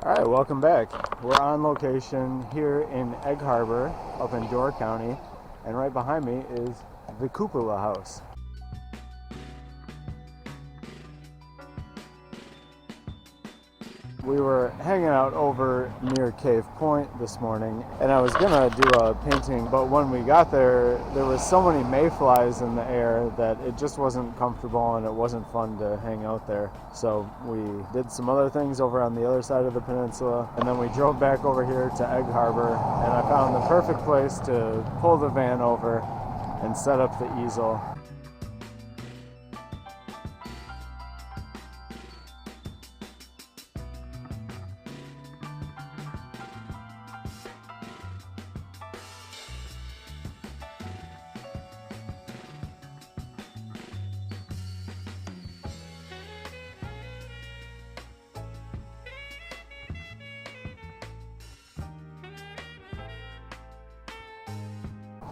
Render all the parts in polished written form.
All right, welcome back. We're on location here in Egg Harbor up in Door County, and right behind me is the Cupola house. We were hanging out over near Cave Point this morning, and I was gonna do a painting, but when we got there was so many mayflies in the air that it just wasn't comfortable and it wasn't fun to hang out there. So we did some other things over on the other side of the peninsula, and then we drove back over here to Egg Harbor, and I found the perfect place to pull the van over and set up the easel.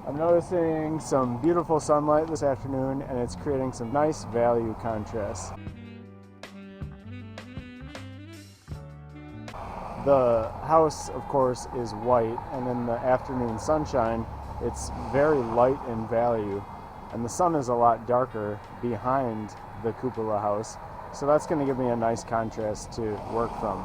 I'm noticing some beautiful sunlight this afternoon, and it's creating some nice value contrast. The house, of course, is white, and in the afternoon sunshine, it's very light in value, and the sun is a lot darker behind the cupola house, so that's going to give me a nice contrast to work from.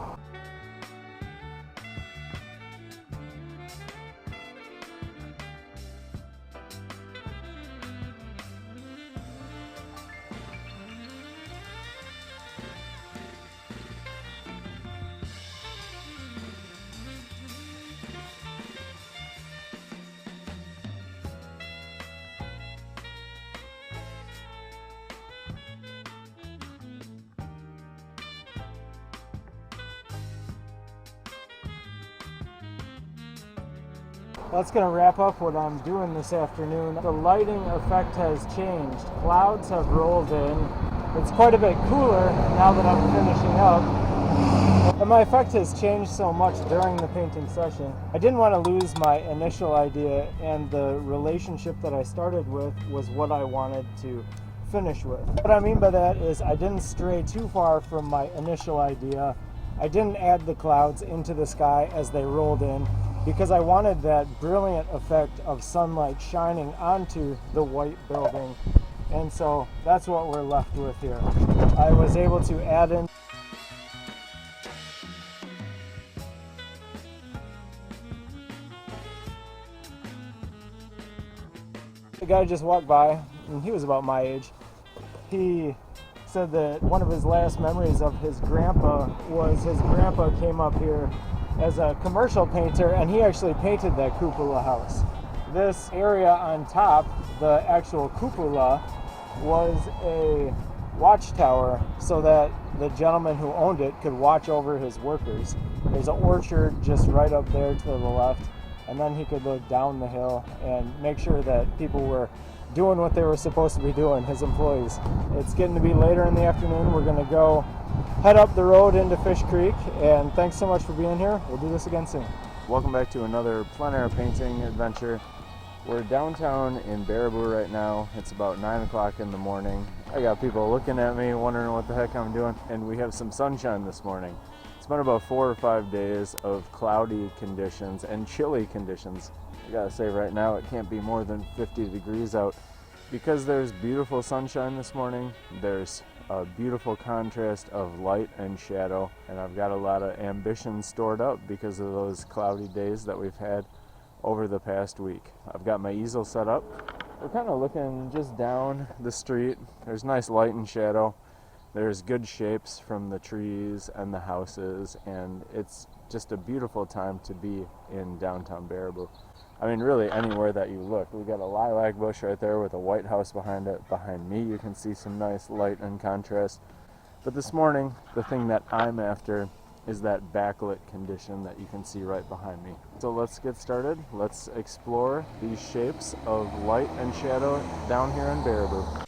That's going to wrap up what I'm doing this afternoon. The lighting effect has changed. Clouds have rolled in. It's quite a bit cooler now that I'm finishing up. And my effect has changed so much during the painting session. I didn't want to lose my initial idea, and the relationship that I started with was what I wanted to finish with. What I mean by that is I didn't stray too far from my initial idea. I didn't add the clouds into the sky as they rolled in, because I wanted that brilliant effect of sunlight shining onto the white building. And so that's what we're left with here. I was able to add in the guy just walked by, and he was about my age. He said that one of his last memories of his grandpa was his grandpa came up here as a commercial painter, and he actually painted that cupola house. This area on top, the actual cupola, was a watchtower so that the gentleman who owned it could watch over his workers. There's an orchard just right up there to the left, and then he could look down the hill and make sure that people were doing what they were supposed to be doing, his employees. It's getting to be later in the afternoon. We're going to go head up the road into Fish Creek, and thanks so much for being here. We'll do this again soon. Welcome back to another plein air painting adventure. We're downtown in Baraboo right now. It's about 9 o'clock in the morning. I got people looking at me wondering what the heck I'm doing, and we have some sunshine this morning. It's been about 4 or 5 days of cloudy conditions and chilly conditions. I gotta say right now it can't be more than 50 degrees out. Because there's beautiful sunshine this morning, there's a beautiful contrast of light and shadow, and I've got a lot of ambition stored up because of those cloudy days that we've had over the past week. I've got my easel set up. We're kind of looking just down the street. There's nice light and shadow. There's good shapes from the trees and the houses, and it's just a beautiful time to be in downtown Baraboo. I mean, really anywhere that you look. We got a lilac bush right there with a white house behind it. Behind me, you can see some nice light and contrast. But this morning, the thing that I'm after is that backlit condition that you can see right behind me. So let's get started. Let's explore these shapes of light and shadow down here in Baraboo.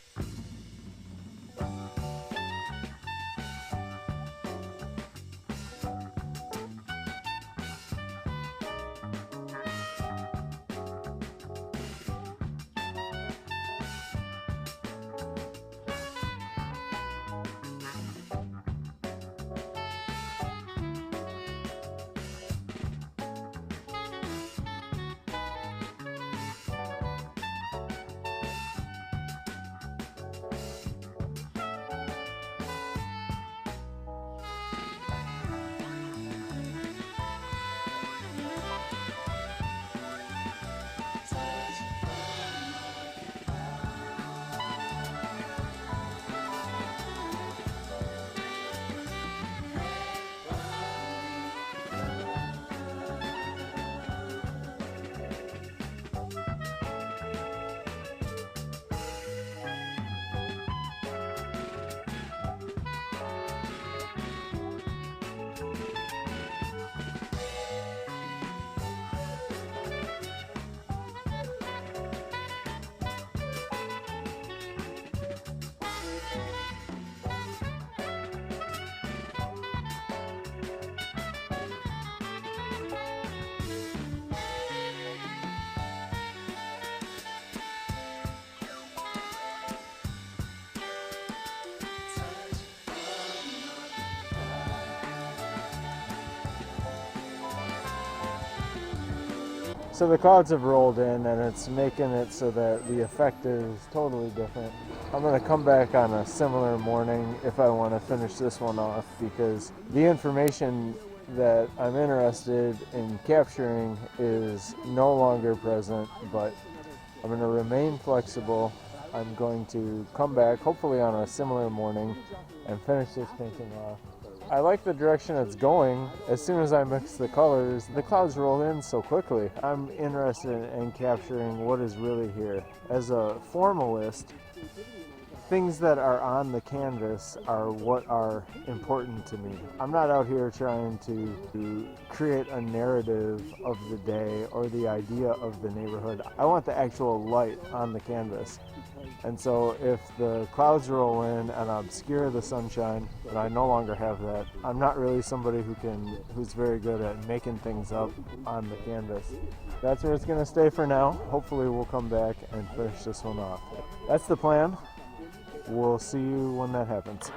So the clouds have rolled in and it's making it so that the effect is totally different. I'm going to come back on a similar morning if I want to finish this one off, because the information that I'm interested in capturing is no longer present, but I'm going to remain flexible. I'm going to come back hopefully on a similar morning and finish this painting off. I like the direction it's going. As soon as I mix the colors, the clouds roll in so quickly. I'm interested in capturing what is really here. As a formalist, things that are on the canvas are what are important to me. I'm not out here trying to create a narrative of the day or the idea of the neighborhood. I want the actual light on the canvas. And so if the clouds roll in and obscure the sunshine, and I no longer have that, I'm not really somebody who's very good at making things up on the canvas. That's where it's going to stay for now. Hopefully we'll come back and finish this one off. That's the plan. We'll see you when that happens.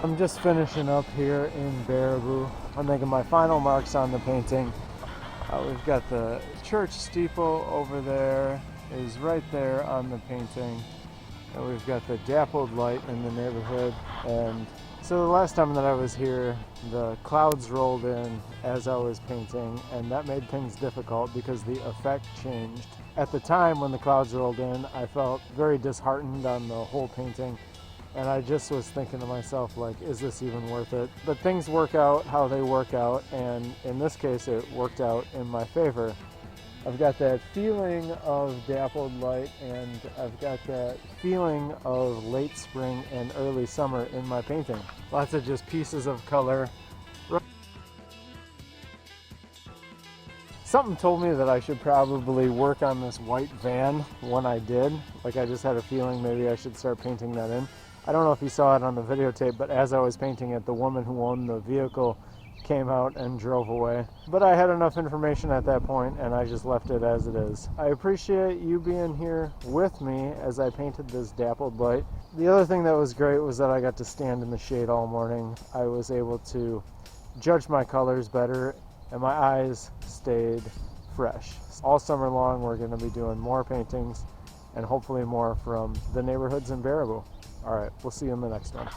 I'm just finishing up here in Baraboo. I'm making my final marks on the painting. We've got the church steeple over there, is right there on the painting. And we've got the dappled light in the neighborhood. And so the last time that I was here, the clouds rolled in as I was painting, and that made things difficult because the effect changed. At the time when the clouds rolled in, I felt very disheartened on the whole painting. And I just was thinking to myself, like, is this even worth it? But things work out how they work out, and in this case it worked out in my favor. I've got that feeling of dappled light, and I've got that feeling of late spring and early summer in my painting. Lots of just pieces of color. Something told me that I should probably work on this white van when I did. Like, I just had a feeling maybe I should start painting that in. I don't know if you saw it on the videotape, but as I was painting it, the woman who owned the vehicle came out and drove away. But I had enough information at that point, and I just left it as it is. I appreciate you being here with me as I painted this dappled light. The other thing that was great was that I got to stand in the shade all morning. I was able to judge my colors better, and my eyes stayed fresh. All summer long, we're going to be doing more paintings, and hopefully more from the neighborhoods in Baraboo. All right, we'll see you in the next one.